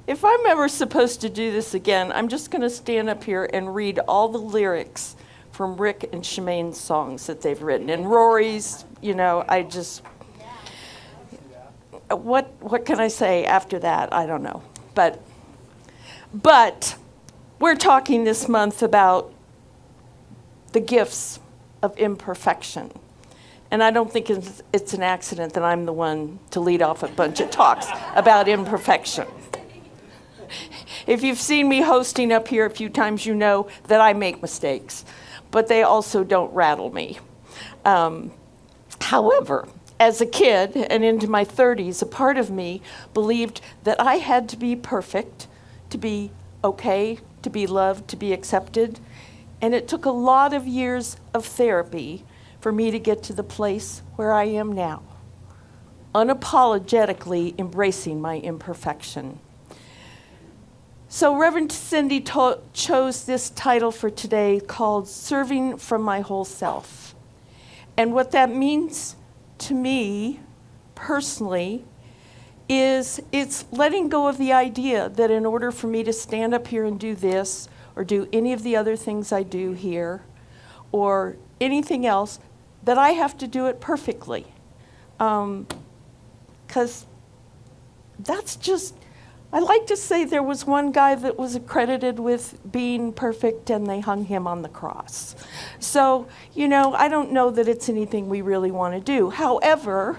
If I'm ever supposed to do this again, I'm just going to stand up here and read all the lyrics from Rick and Shemaine's songs that they've written. And Rory's, I just... What can I say after that? I don't know. But we're talking this month about the gifts of imperfection. And I don't think it's an accident that I'm the one to lead off a bunch of talks about imperfection. If you've seen me hosting up here a few times, you know that I make mistakes, but they also don't rattle me. However, as a kid and into my 30s, a part of me believed that I had to be perfect, to be okay, to be loved, to be accepted. And it took a lot of years of therapy for me to get to the place where I am now, unapologetically embracing my imperfection. So Reverend Cindy chose this title for today called Serving from My Whole Self. And what that means to me personally is it's letting go of the idea that in order for me to stand up here and do this or do any of the other things I do here or anything else, that I have to do it perfectly. 'Cause that's just, I like to say there was one guy that was accredited with being perfect and they hung him on the cross. So, I don't know that it's anything we really want to do. However,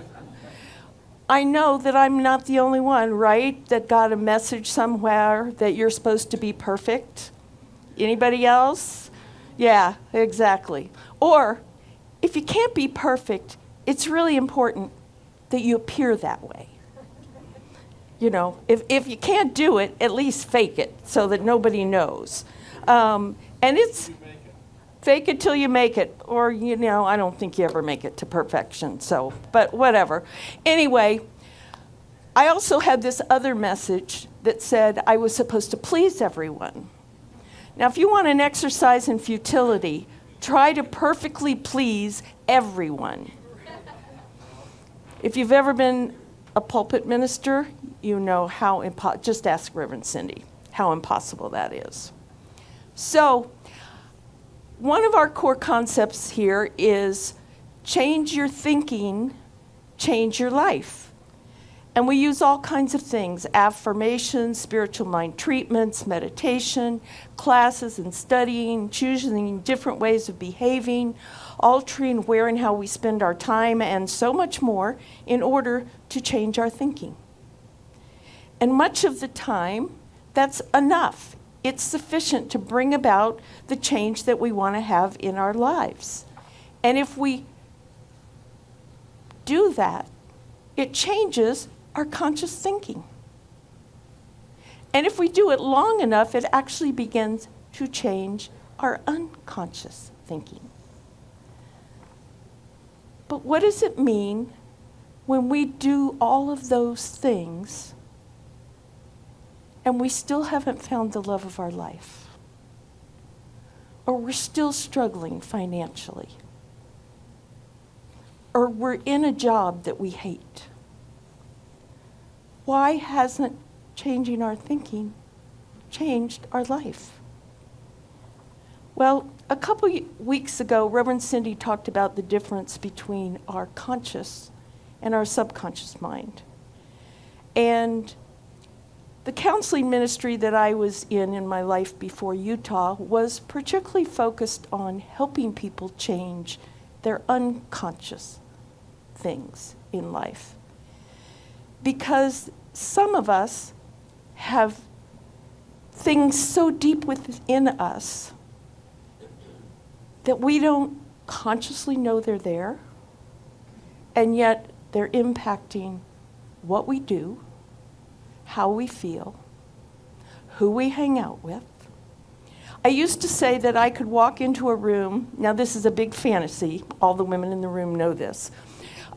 I know that I'm not the only one, right, that got a message somewhere that you're supposed to be perfect. Anybody else? Yeah, exactly. Or, if you can't be perfect, it's really important that you appear that way. If you can't do it, at least fake it so that nobody knows. And it's fake it till you make it. Or, I don't think you ever make it to perfection. So, but whatever. Anyway, I also had this other message that said I was supposed to please everyone. Now, if you want an exercise in futility, try to perfectly please everyone. If you've ever been a pulpit minister, you know how just ask Reverend Cindy how impossible that is. So, one of our core concepts here is change your thinking, change your life. And we use all kinds of things, affirmations, spiritual mind treatments, meditation, classes and studying, choosing different ways of behaving, altering where and how we spend our time, and so much more in order to change our thinking. And much of the time, that's enough. It's sufficient to bring about the change that we want to have in our lives. And if we do that, it changes our conscious thinking. And if we do it long enough, it actually begins to change our unconscious thinking. But what does it mean when we do all of those things and we still haven't found the love of our life? Or we're still struggling financially? Or we're in a job that we hate? Why hasn't changing our thinking changed our life? Well, a couple weeks ago, Reverend Cindy talked about the difference between our conscious and our subconscious mind. And the counseling ministry that I was in my life before Utah was particularly focused on helping people change their unconscious things in life. Because some of us have things so deep within us that we don't consciously know they're there, and yet they're impacting what we do, how we feel, who we hang out with. I used to say that I could walk into a room, now this is a big fantasy, all the women in the room know this.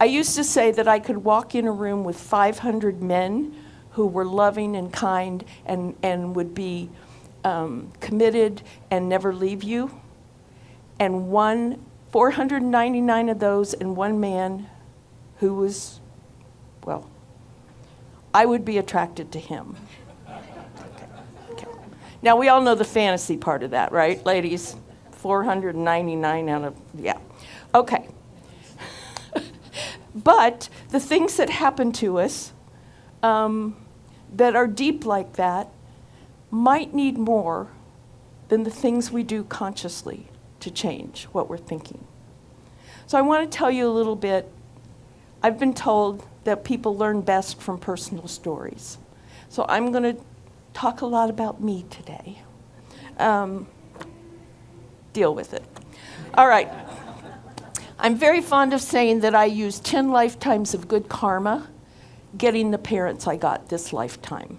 I used to say that I could walk in a room with 500 men who were loving and kind and would be committed and never leave you, and 499 of those and one man who was, well, I would be attracted to him. Now, we all know the fantasy part of that, right, ladies? 499 out of, yeah. Okay. But the things that happen to us that are deep like that might need more than the things we do consciously to change what we're thinking. So I want to tell you a little bit. I've been told that people learn best from personal stories. So I'm going to talk a lot about me today. Deal with it. All right. I'm very fond of saying that I used 10 lifetimes of good karma getting the parents I got this lifetime.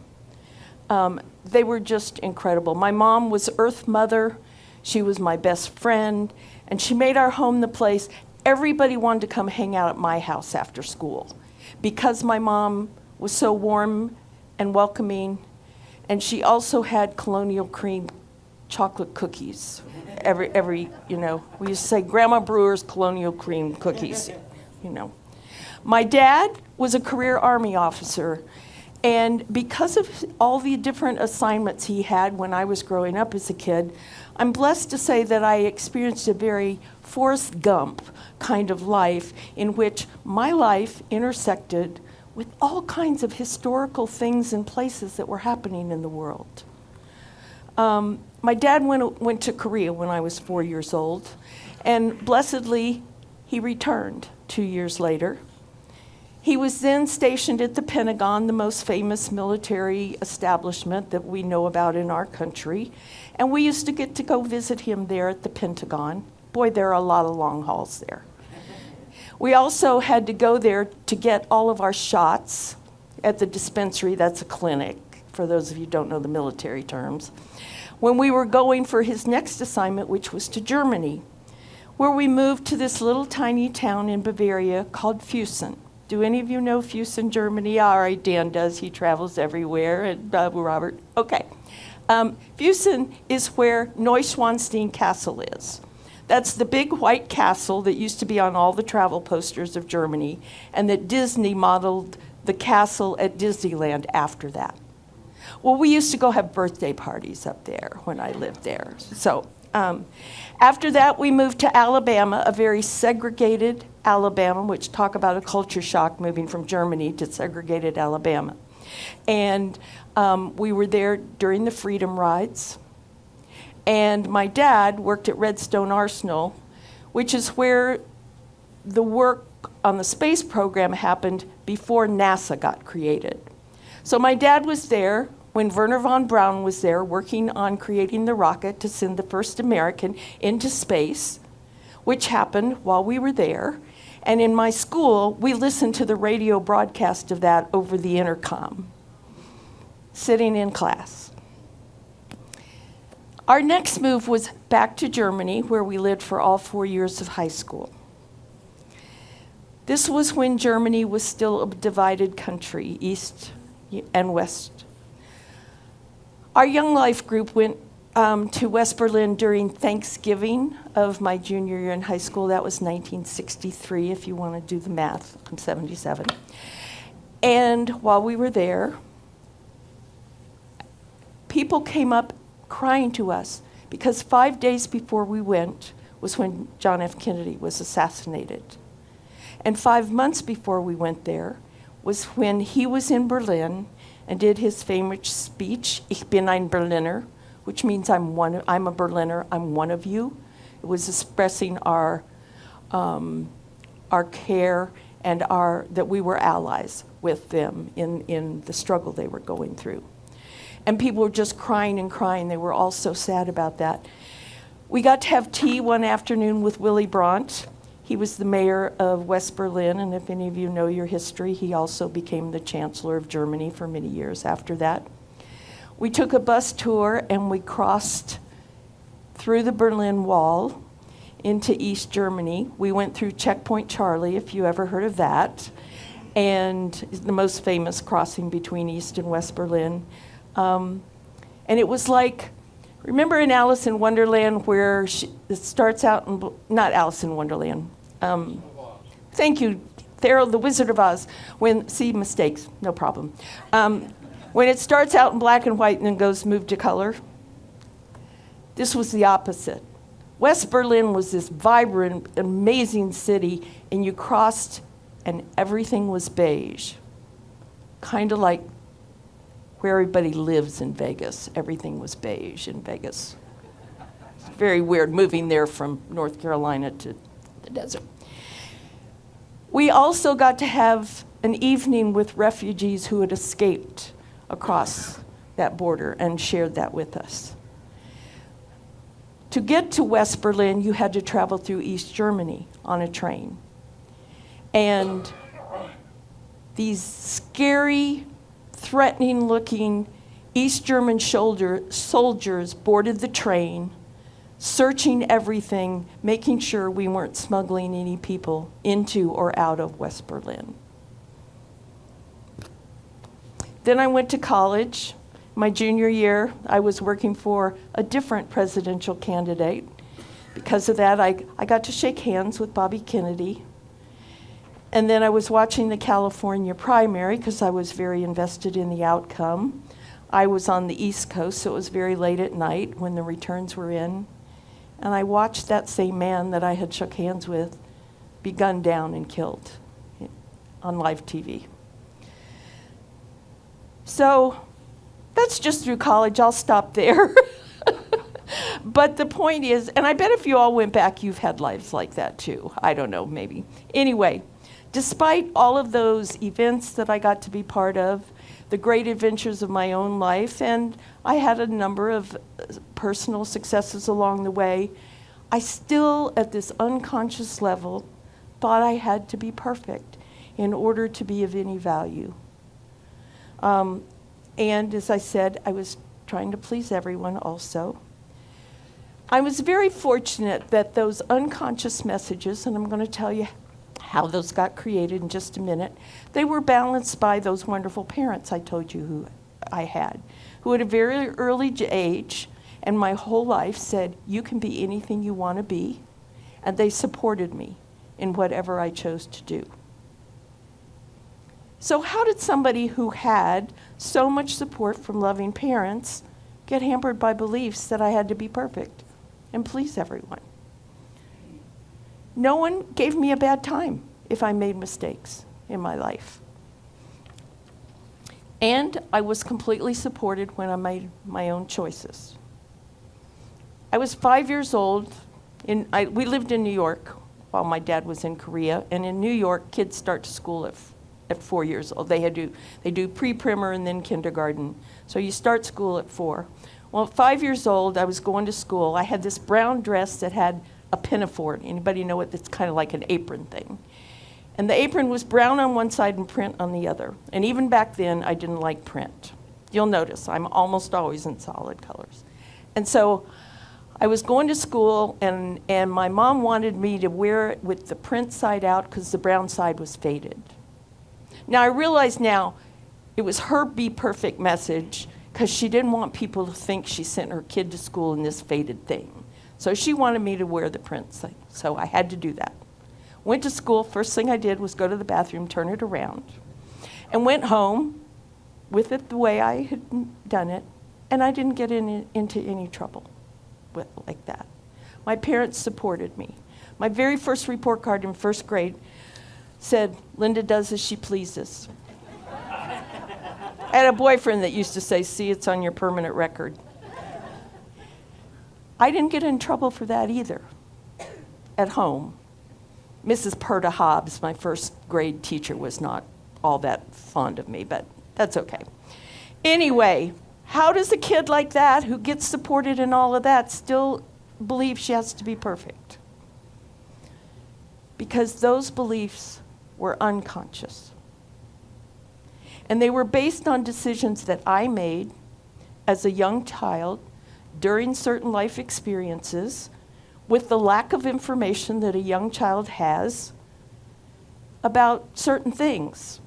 They were just incredible. My mom was Earth Mother. She was my best friend, and she made our home the place. Everybody wanted to come hang out at my house after school because my mom was so warm and welcoming, and she also had colonial cream chocolate cookies. Every we used to say Grandma Brewer's colonial cream cookies, My dad was a career Army officer, and because of all the different assignments he had when I was growing up as a kid, I'm blessed to say that I experienced a very Forrest Gump kind of life in which my life intersected with all kinds of historical things and places that were happening in the world. My dad went to Korea when I was 4 years old, and blessedly, he returned 2 years later. He was then stationed at the Pentagon, the most famous military establishment that we know about in our country, and we used to get to go visit him there at the Pentagon. Boy, there are a lot of long hauls there. We also had to go there to get all of our shots at the dispensary. That's a clinic, for those of you who don't know the military terms. When we were going for his next assignment, which was to Germany, where we moved to this little tiny town in Bavaria called Füssen. Do any of you know Füssen, Germany? All right, Dan does. He travels everywhere. And Robert. Okay. Füssen is where Neuschwanstein Castle is. That's the big white castle that used to be on all the travel posters of Germany, and that Disney modeled the castle at Disneyland after that. Well, we used to go have birthday parties up there when I lived there. So after that, we moved to Alabama, a very segregated Alabama, which talk about a culture shock moving from Germany to segregated Alabama. And we were there during the Freedom Rides. And my dad worked at Redstone Arsenal, which is where the work on the space program happened before NASA got created. So my dad was there when Wernher von Braun was there working on creating the rocket to send the first American into space, which happened while we were there. And in my school, we listened to the radio broadcast of that over the intercom, sitting in class. Our next move was back to Germany, where we lived for all 4 years of high school. This was when Germany was still a divided country, East and West. Our Young Life group went to West Berlin during Thanksgiving of my junior year in high school. That was 1963, if you want to do the math. I'm 77. And while we were there, people came up crying to us because 5 days before we went was when John F. Kennedy was assassinated. And 5 months before we went there was when he was in Berlin and did his famous speech, Ich bin ein Berliner, which means I'm a Berliner, I'm one of you. It was expressing our care and that we were allies with them in the struggle they were going through. And people were just crying and crying. They were all so sad about that. We got to have tea one afternoon with Willy Brandt. He was the mayor of West Berlin, and if any of you know your history, he also became the Chancellor of Germany for many years after that. We took a bus tour and we crossed through the Berlin Wall into East Germany. We went through Checkpoint Charlie, if you ever heard of that, and the most famous crossing between East and West Berlin. And it was like, remember in Alice in Wonderland where it starts out in, not Alice in Wonderland. Thank you, Thero, the Wizard of Oz. Mistakes, no problem. When it starts out in black and white and then move to color, This was the opposite. West Berlin was this vibrant, amazing city, and you crossed and everything was beige. Kind of like where everybody lives in Vegas. Everything was beige in Vegas. It's very weird moving there from North Carolina to the desert. We also got to have an evening with refugees who had escaped across that border and shared that with us. To get to West Berlin, you had to travel through East Germany on a train. And these scary, threatening-looking East German soldiers boarded the train, searching everything, making sure we weren't smuggling any people into or out of West Berlin. Then I went to college. My junior year, I was working for a different presidential candidate. Because of that, I got to shake hands with Bobby Kennedy. And then I was watching the California primary because I was very invested in the outcome. I was on the East Coast, so it was very late at night when the returns were in. And I watched that same man that I had shook hands with be gunned down and killed on live TV. So that's just through college. I'll stop there. But the point is, and I bet if you all went back, you've had lives like that too. I don't know, maybe. Anyway, despite all of those events that I got to be part of, the great adventures of my own life, and I had a number of personal successes along the way, I still, at this unconscious level, thought I had to be perfect in order to be of any value. And as I said, I was trying to please everyone also. I was very fortunate that those unconscious messages, and I'm going to tell you how those got created in just a minute, they were balanced by those wonderful parents I told you who I had, who at a very early age and my whole life said, you can be anything you want to be, and they supported me in whatever I chose to do. So how did somebody who had so much support from loving parents get hampered by beliefs that I had to be perfect and please everyone? No one gave me a bad time if I made mistakes in my life. And I was completely supported when I made my own choices. I was 5 years old. We lived in New York while my dad was in Korea. And in New York, kids start to school at 4 years old. They do pre-primer and then kindergarten. So you start school at 4. Well, at 5 years old, I was going to school. I had this brown dress that had a pinafore. Anybody know what? It's kind of like an apron thing. And the apron was brown on one side and print on the other. And even back then, I didn't like print. You'll notice I'm almost always in solid colors. And so I was going to school, and my mom wanted me to wear it with the print side out because the brown side was faded. Now, I realize now it was her be perfect message because she didn't want people to think she sent her kid to school in this faded thing. So she wanted me to wear the print thing, so I had to do that. Went to school, first thing I did was go to the bathroom, turn it around, and went home with it the way I had done it, and I didn't get into any trouble like that. My parents supported me. My very first report card in first grade said, Linda does as she pleases. I had a boyfriend that used to say, see, it's on your permanent record. I didn't get in trouble for that either at home. Mrs. Perta Hobbs, my first grade teacher, was not all that fond of me, but that's okay. Anyway, how does a kid like that, who gets supported in all of that, still believe she has to be perfect? Because those beliefs were unconscious. And they were based on decisions that I made as a young child during certain life experiences, with the lack of information that a young child has about certain things.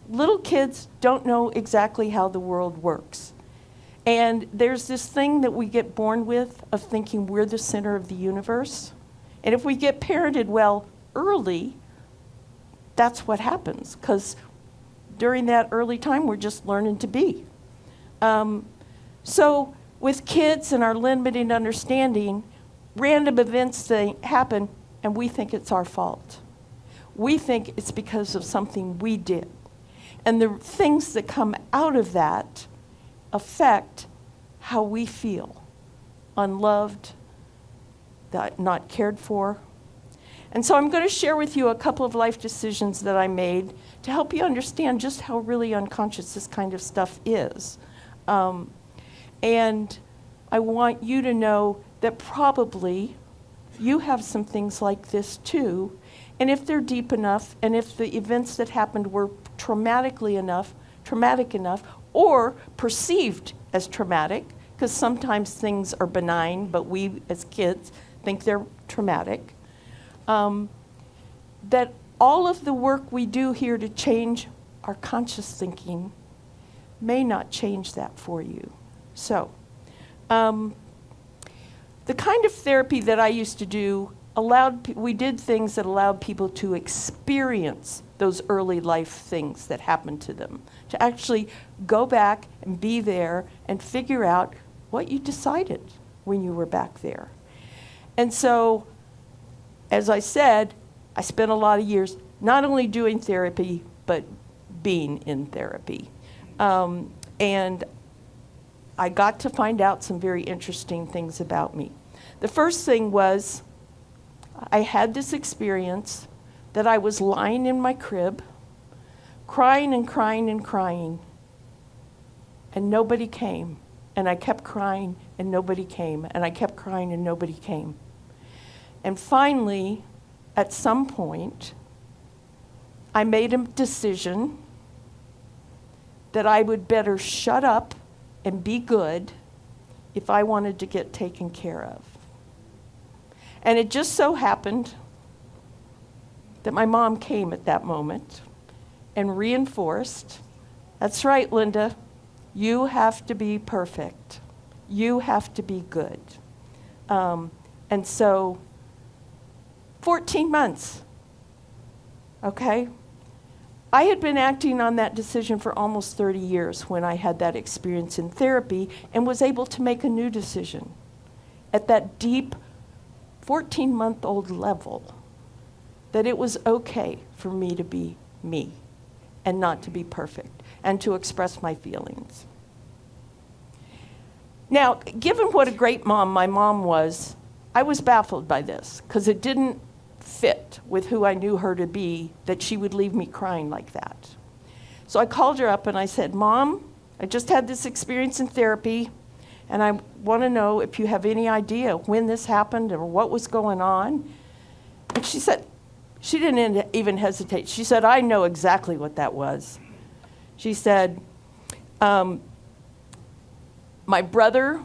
Little kids don't know exactly how the world works. And there's this thing that we get born with of thinking we're the center of the universe. And if we get parented well early, that's what happens, because during that early time, we're just learning to be. So With kids and our limited understanding, random events happen and we think it's our fault. We think it's because of something we did. And the things that come out of that affect how we feel. Unloved, not cared for. And so I'm going to share with you a couple of life decisions that I made to help you understand just how really unconscious this kind of stuff is. And I want you to know that probably you have some things like this too. And if they're deep enough, and if the events that happened were traumatic enough, or perceived as traumatic, because sometimes things are benign, but we as kids think they're traumatic, that all of the work we do here to change our conscious thinking may not change that for you. So, the kind of therapy that I used to do we did things that allowed people to experience those early life things that happened to them, to actually go back and be there and figure out what you decided when you were back there. And so, as I said, I spent a lot of years not only doing therapy, but being in therapy. And I got to find out some very interesting things about me. The first thing was, I had this experience that I was lying in my crib, crying and crying and crying, and nobody came. And I kept crying and nobody came, and I kept crying and nobody came. And finally, at some point, I made a decision that I would better shut up and be good if I wanted to get taken care of. And it just so happened that my mom came at that moment and reinforced, that's right, Linda, you have to be perfect. You have to be good. And so, 14 months, okay? I had been acting on that decision for almost 30 years when I had that experience in therapy and was able to make a new decision at that deep 14-month-old level, that it was okay for me to be me and not to be perfect and to express my feelings. Now, given what a great mom my mom was, I was baffled by this because it didn't fit with who I knew her to be that she would leave me crying like that. So I called her up and I said, Mom, I just had this experience in therapy, and I want to know if you have any idea when this happened or what was going on. And she said, she didn't even hesitate. She said, I know exactly what that was. She said, my brother,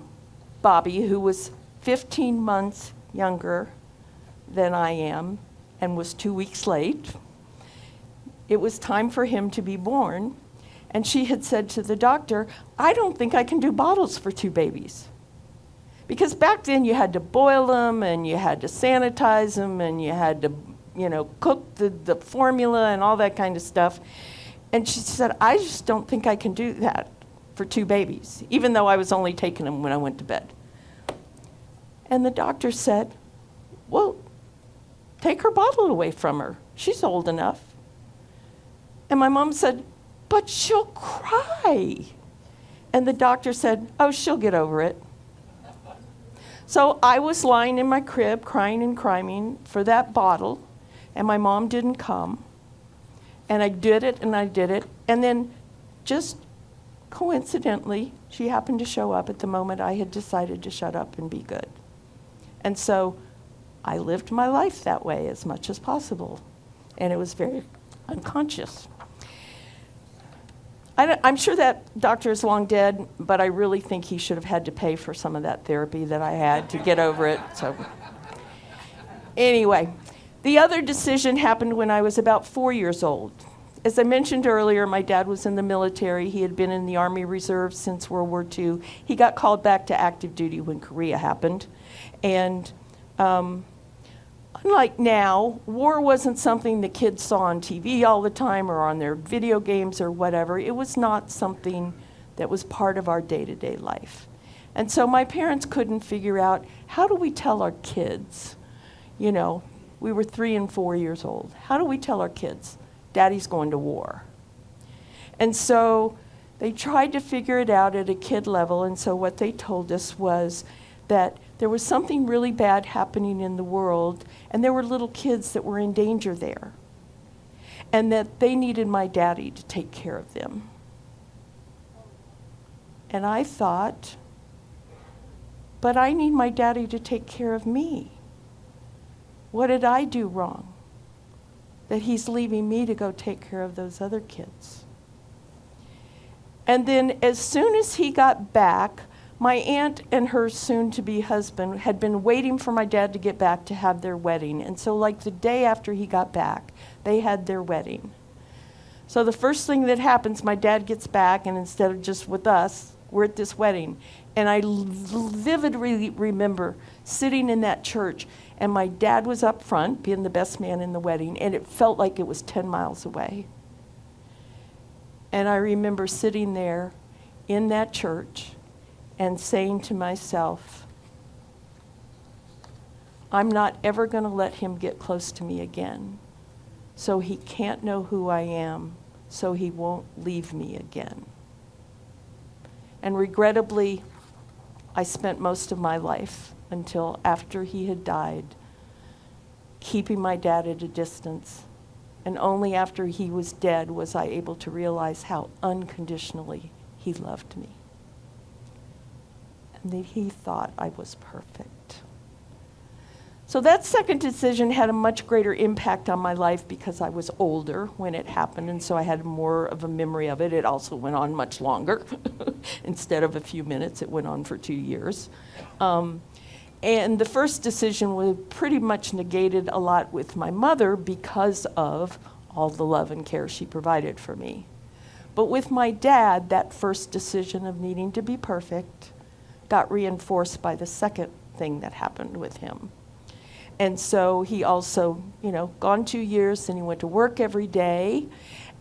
Bobby, who was 15 months younger than I am and was 2 weeks late, it was time for him to be born. And she had said to the doctor, I don't think I can do bottles for 2 babies. Because back then you had to boil them and you had to sanitize them and you had to, cook the formula and all that kind of stuff. And she said, I just don't think I can do that for 2 babies, even though I was only taking them when I went to bed. And the doctor said, well, take her bottle away from her. She's old enough. And my mom said, but she'll cry. And the doctor said, oh, she'll get over it. So I was lying in my crib, crying and crying for that bottle, and my mom didn't come. And I did it, and I did it. And then just coincidentally, she happened to show up at the moment I had decided to shut up and be good. And so I lived my life that way as much as possible. And it was very unconscious. I'm sure that doctor is long dead, but I really think he should have had to pay for some of that therapy that I had to get over it. So anyway, the other decision happened when I was about 4 years old. As I mentioned earlier, my dad was in the military. He had been in the Army Reserve since World War II. He got called back to active duty when Korea happened. And unlike now, war wasn't something the kids saw on TV all the time or on their video games or whatever. It was not something that was part of our day-to-day life. And so my parents couldn't figure out, how do we tell our kids? You know, we were 3 and 4 years old. How do we tell our kids, Daddy's going to war? And so they tried to figure it out at a kid level, and so what they told us was that there was something really bad happening in the world, and there were little kids that were in danger there, and that they needed my daddy to take care of them. And I thought, but I need my daddy to take care of me. What did I do wrong that he's leaving me to go take care of those other kids? And then as soon as he got back, my aunt and her soon-to-be husband had been waiting for my dad to get back to have their wedding. And so like the day after he got back, they had their wedding. So the first thing that happens, my dad gets back, and instead of just with us, we're at this wedding. And I vividly remember sitting in that church, and my dad was up front, being the best man in the wedding, and it felt like it was 10 miles away. And I remember sitting there in that church and saying to myself, I'm not ever going to let him get close to me again. So he can't know who I am, so he won't leave me again. And regrettably, I spent most of my life until after he had died, keeping my dad at a distance. And only after he was dead was I able to realize how unconditionally he loved me. And that he thought I was perfect. So that second decision had a much greater impact on my life because I was older when it happened, and so I had more of a memory of it. It also went on much longer. Instead of a few minutes, it went on for 2 years. And the first decision was pretty much negated a lot with my mother because of all the love and care she provided for me. But with my dad, that first decision of needing to be perfect got reinforced by the second thing that happened with him. And so he also, gone 2 years, and he went to work every day.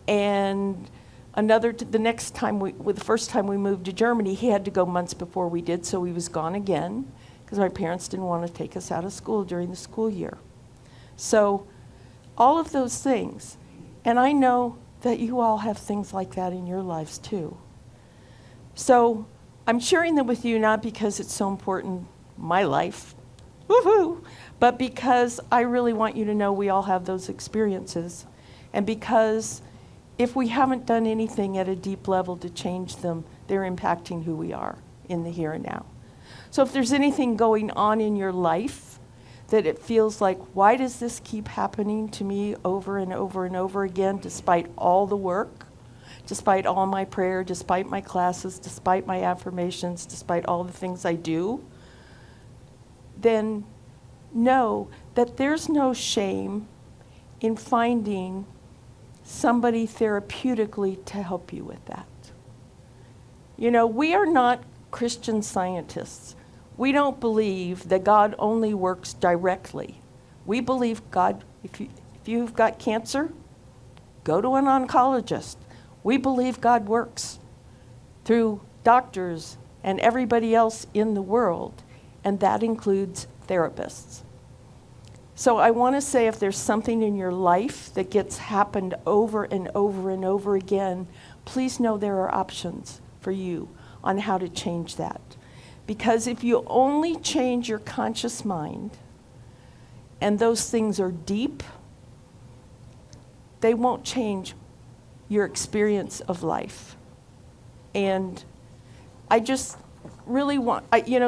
And the first time we moved to Germany, he had to go months before we did, so he was gone again because my parents didn't want to take us out of school during the school year. So all of those things, and I know that you all have things like that in your lives too. So I'm sharing them with you not because it's so important in my life, woohoo, but because I really want you to know we all have those experiences. And because if we haven't done anything at a deep level to change them, they're impacting who we are in the here and now. So if there's anything going on in your life that it feels like, why does this keep happening to me over and over and over again, despite all the work, despite all my prayer, despite my classes, despite my affirmations, despite all the things I do, then know that there's no shame in finding somebody therapeutically to help you with that. We are not Christian scientists. We don't believe that God only works directly. We believe God, if you've got cancer, go to an oncologist. We believe God works through doctors and everybody else in the world, and that includes therapists. So I want to say, if there's something in your life that gets happened over and over and over again, please know there are options for you on how to change that. Because if you only change your conscious mind, and those things are deep, they won't change your experience of life. And I just really want,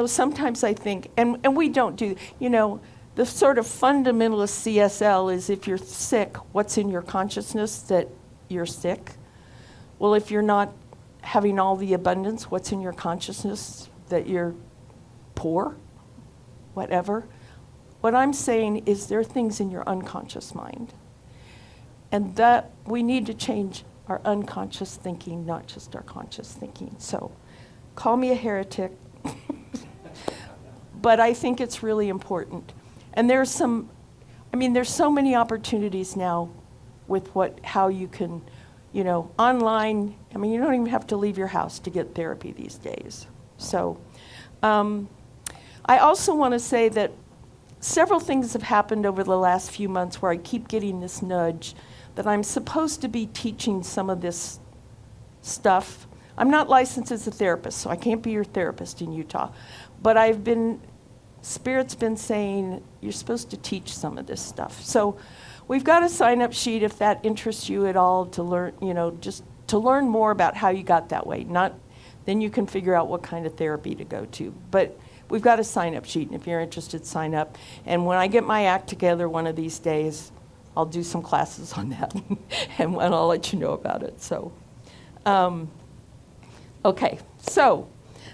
sometimes I think, and we don't do, the sort of fundamentalist CSL is, if you're sick, what's in your consciousness that you're sick? Well, if you're not having all the abundance, what's in your consciousness that you're poor? Whatever. What I'm saying is there are things in your unconscious mind. And that we need to change our unconscious thinking, not just our conscious thinking. So call me a heretic, but I think it's really important. And there's so many opportunities now with how you can, online. You don't even have to leave your house to get therapy these days. So I also want to say that several things have happened over the last few months where I keep getting this nudge that I'm supposed to be teaching some of this stuff. I'm not licensed as a therapist, so I can't be your therapist in Utah. But Spirit's been saying you're supposed to teach some of this stuff. So we've got a sign-up sheet if that interests you at all to learn, just to learn more about how you got that way. Then you can figure out what kind of therapy to go to. But we've got a sign-up sheet, and if you're interested, sign up. And when I get my act together one of these days, I'll do some classes on that, and I'll let you know about it. So, okay, so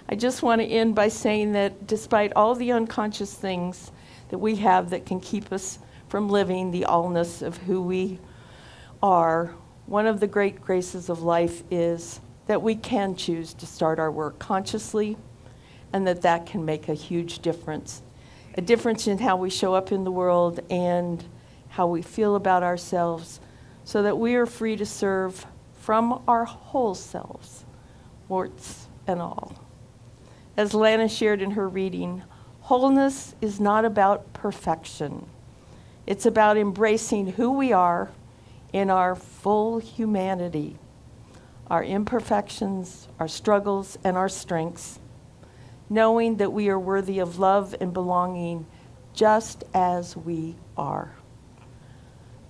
I just want to end by saying that despite all the unconscious things that we have that can keep us from living the allness of who we are, one of the great graces of life is that we can choose to start our work consciously, and that can make a huge difference. A difference in how we show up in the world and how we feel about ourselves, so that we are free to serve from our whole selves, warts and all. As Lana shared in her reading, wholeness is not about perfection. It's about embracing who we are in our full humanity, our imperfections, our struggles, and our strengths, knowing that we are worthy of love and belonging just as we are.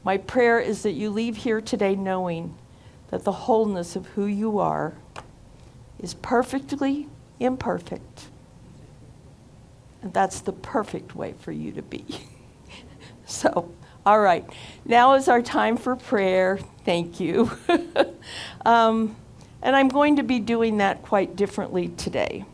My prayer is that you leave here today knowing that the wholeness of who you are is perfectly imperfect. And that's the perfect way for you to be. So, all right. Now is our time for prayer. Thank you. And I'm going to be doing that quite differently today.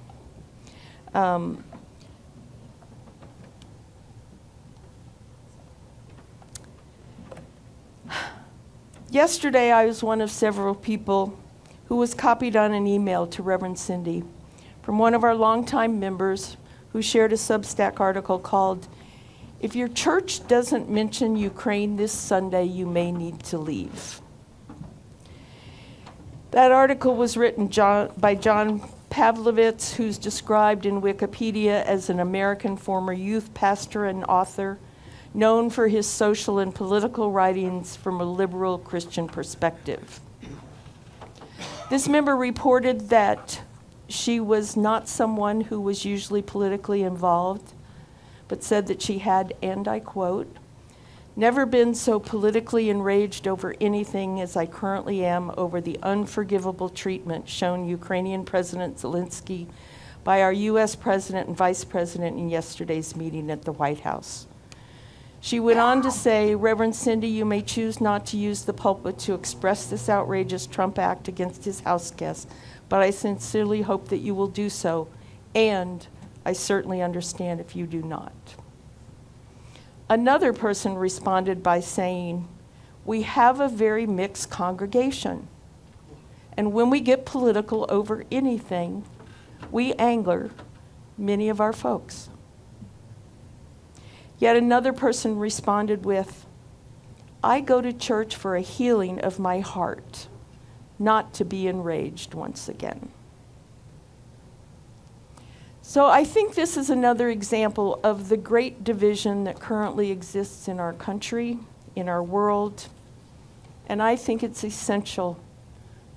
Yesterday, I was one of several people who was copied on an email to Reverend Cindy from one of our longtime members who shared a Substack article called, "If your church doesn't mention Ukraine this Sunday, you may need to leave." That article was written by John Pavlovitz, who's described in Wikipedia as an American former youth pastor and author, known for his social and political writings from a liberal Christian perspective. This member reported that she was not someone who was usually politically involved, but said that she had, and I quote, "never been so politically enraged over anything as I currently am over the unforgivable treatment shown Ukrainian President Zelensky by our U.S. President and Vice President in yesterday's meeting at the White House." She went on to say, "Reverend Cindy, you may choose not to use the pulpit to express this outrageous Trump act against his house guests, but I sincerely hope that you will do so, and I certainly understand if you do not." Another person responded by saying, "We have a very mixed congregation, and when we get political over anything, we anger many of our folks." Yet another person responded with, "I go to church for a healing of my heart, not to be enraged once again." So I think this is another example of the great division that currently exists in our country, in our world, and I think it's essential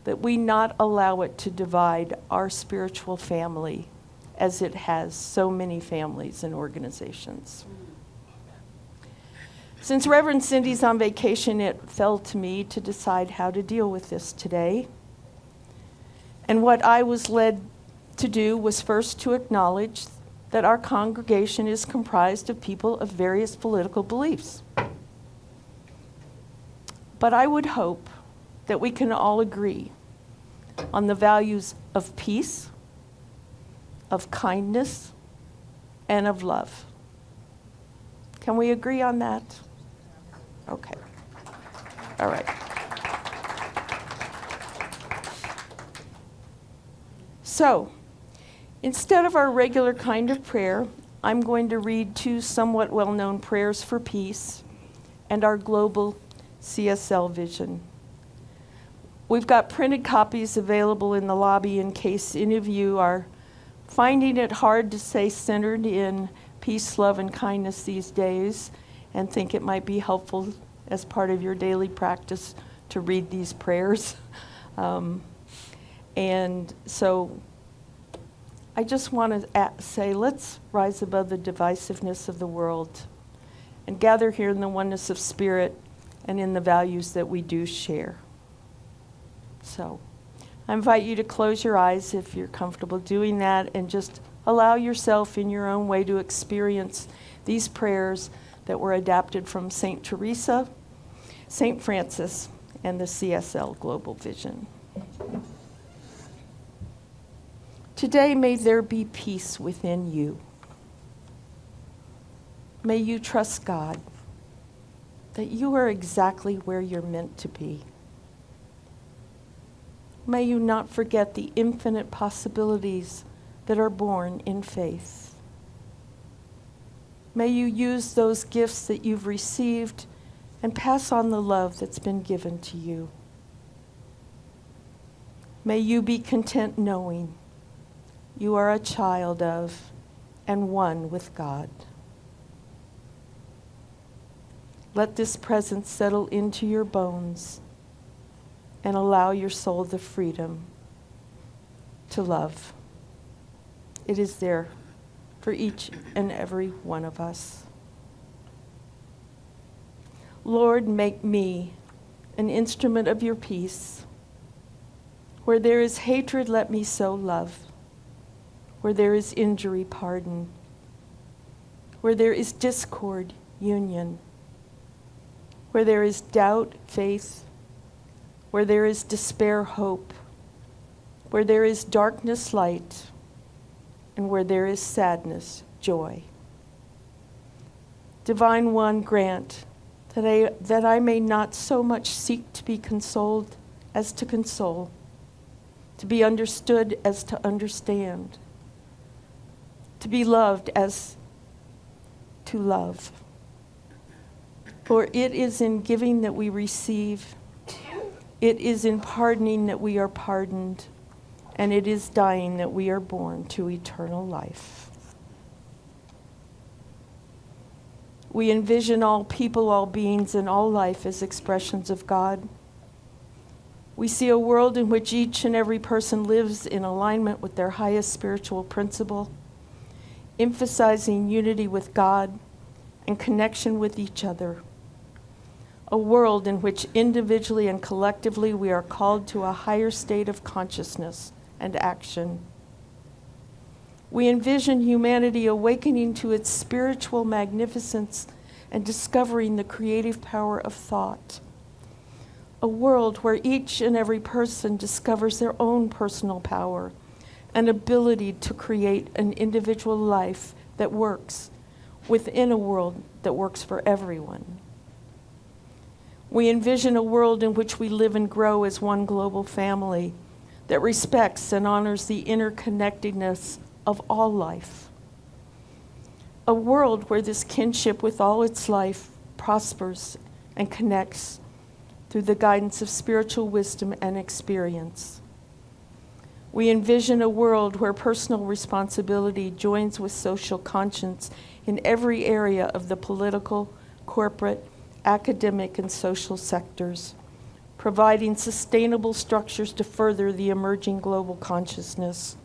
that we not allow it to divide our spiritual family as it has so many families and organizations. Since Reverend Cindy's on vacation, it fell to me to decide how to deal with this today. And what I was led to do was first to acknowledge that our congregation is comprised of people of various political beliefs. But I would hope that we can all agree on the values of peace, of kindness, and of love. Can we agree on that? Okay. All right. So, instead of our regular kind of prayer, I'm going to read two somewhat well-known prayers for peace and our global CSL vision. We've got printed copies available in the lobby in case any of you are finding it hard to stay centered in peace, love, and kindness these days, and think it might be helpful as part of your daily practice to read these prayers. And so I just want to say, let's rise above the divisiveness of the world and gather here in the oneness of spirit and in the values that we do share. So I invite you to close your eyes if you're comfortable doing that, and just allow yourself in your own way to experience these prayers that were adapted from St. Teresa, St. Francis, and the CSL Global Vision. Today, may there be peace within you. May you trust God that you are exactly where you're meant to be. May you not forget the infinite possibilities that are born in faith. May you use those gifts that you've received and pass on the love that's been given to you. May you be content knowing you are a child of and one with God. Let this presence settle into your bones and allow your soul the freedom to love. It is there for each and every one of us. Lord, make me an instrument of your peace. Where there is hatred, let me sow love. Where there is injury, pardon. Where there is discord, union. Where there is doubt, faith. Where there is despair, hope. Where there is darkness, light. And where there is sadness, joy. Divine One, grant that I may not so much seek to be consoled as to console, to be understood as to understand, to be loved as to love. For it is in giving that we receive, it is in pardoning that we are pardoned, and it is dying that we are born to eternal life. We envision all people, all beings, and all life as expressions of God. We see a world in which each and every person lives in alignment with their highest spiritual principle, emphasizing unity with God and connection with each other. A world in which individually and collectively we are called to a higher state of consciousness and action. We envision humanity awakening to its spiritual magnificence and discovering the creative power of thought. A world where each and every person discovers their own personal power and ability to create an individual life that works within a world that works for everyone. We envision a world in which we live and grow as one global family that respects and honors the interconnectedness of all life. A world where this kinship with all its life prospers and connects through the guidance of spiritual wisdom and experience. We envision a world where personal responsibility joins with social conscience in every area of the political, corporate, academic, and social sectors, providing sustainable structures to further the emerging global consciousness.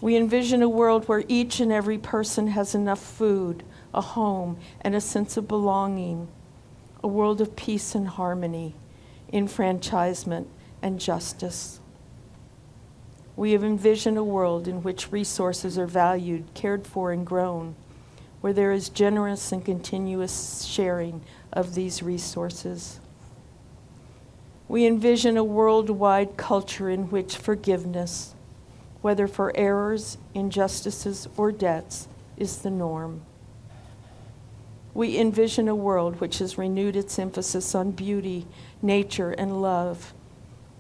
We envision a world where each and every person has enough food, a home, and a sense of belonging, a world of peace and harmony, enfranchisement, and justice. We have envisioned a world in which resources are valued, cared for, and grown, where there is generous and continuous sharing of these resources. We envision a worldwide culture in which forgiveness, whether for errors, injustices, or debts, is the norm. We envision a world which has renewed its emphasis on beauty, nature, and love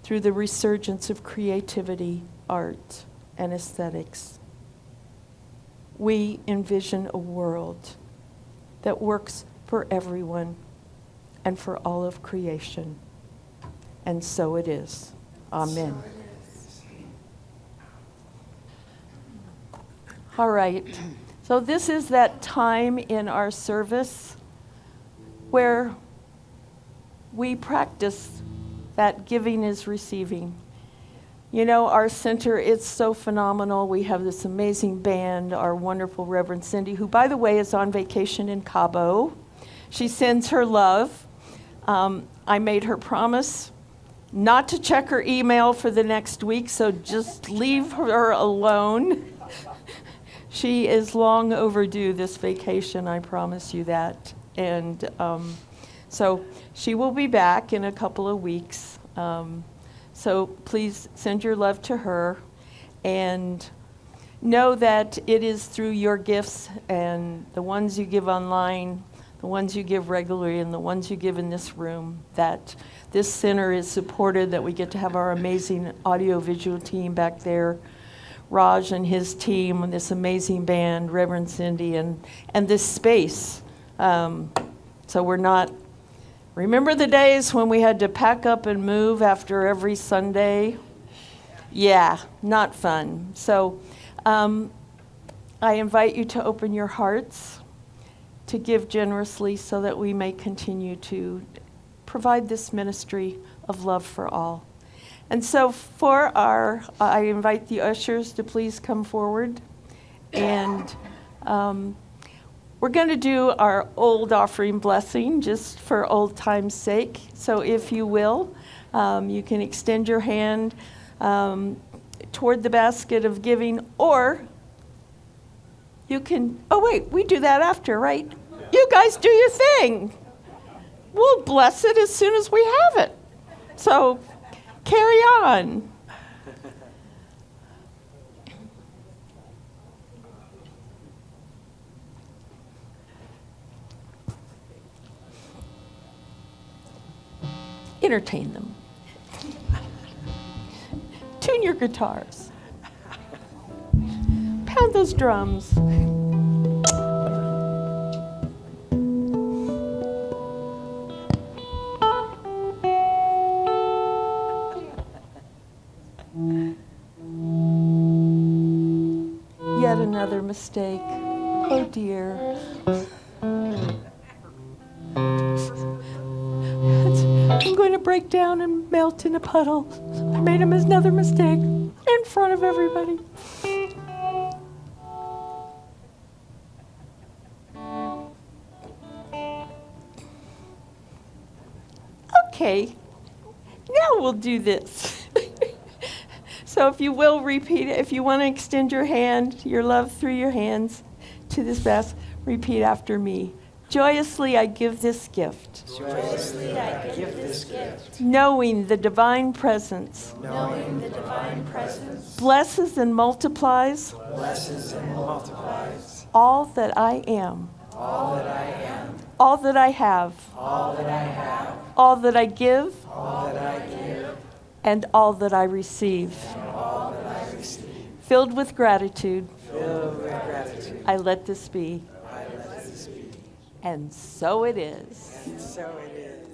through the resurgence of creativity, art, and aesthetics. We envision a world that works for everyone and for all of creation. And so it is. Amen. All right. So this is that time in our service where we practice that giving is receiving. You know, our center, it's so phenomenal. We have this amazing band, our wonderful Reverend Cindy, who, by the way, is on vacation in Cabo. She sends her love. I made her promise not to check her email for the next week, so just leave her alone. She is long overdue this vacation, I promise you that. And so she will be back in a couple of weeks. So please send your love to her, and know that it is through your gifts and the ones you give online, the ones you give regularly, and the ones you give in this room that this center is supported, that we get to have our amazing audiovisual team back there, Raj and his team, and this amazing band, Reverend Cindy, and this space. So we're not, remember the days when we had to pack up and move after every Sunday? Yeah, not fun. So I invite you to open your hearts, to give generously so that we may continue to provide this ministry of love for all. And so I invite the ushers to please come forward. And we're going to do our old offering blessing just for old time's sake. So if you will, you can extend your hand toward the basket of giving, or you can, oh wait, we do that after, right? You guys do your thing. We'll bless it as soon as we have it. So carry on. Entertain them. Tune your guitars. Pound those drums. Yet another mistake. Oh dear. I'm going to break down and melt in a puddle. I made another mistake in front of everybody. Okay, now we'll do this. So if you will repeat it, if you want to extend your hand, your love through your hands to this basket, repeat after me. Joyously I give this gift. Joyously I give this gift. Knowing the divine presence. Knowing the divine presence. Blesses and multiplies. Blesses and multiplies. All that I am. All that I am. All that I have. All that I have. All that I give. All that I give. And all that I receive. And all that I receive. Filled with gratitude. Filled with gratitude. I let this be. I let this be. And so it is. And so it is.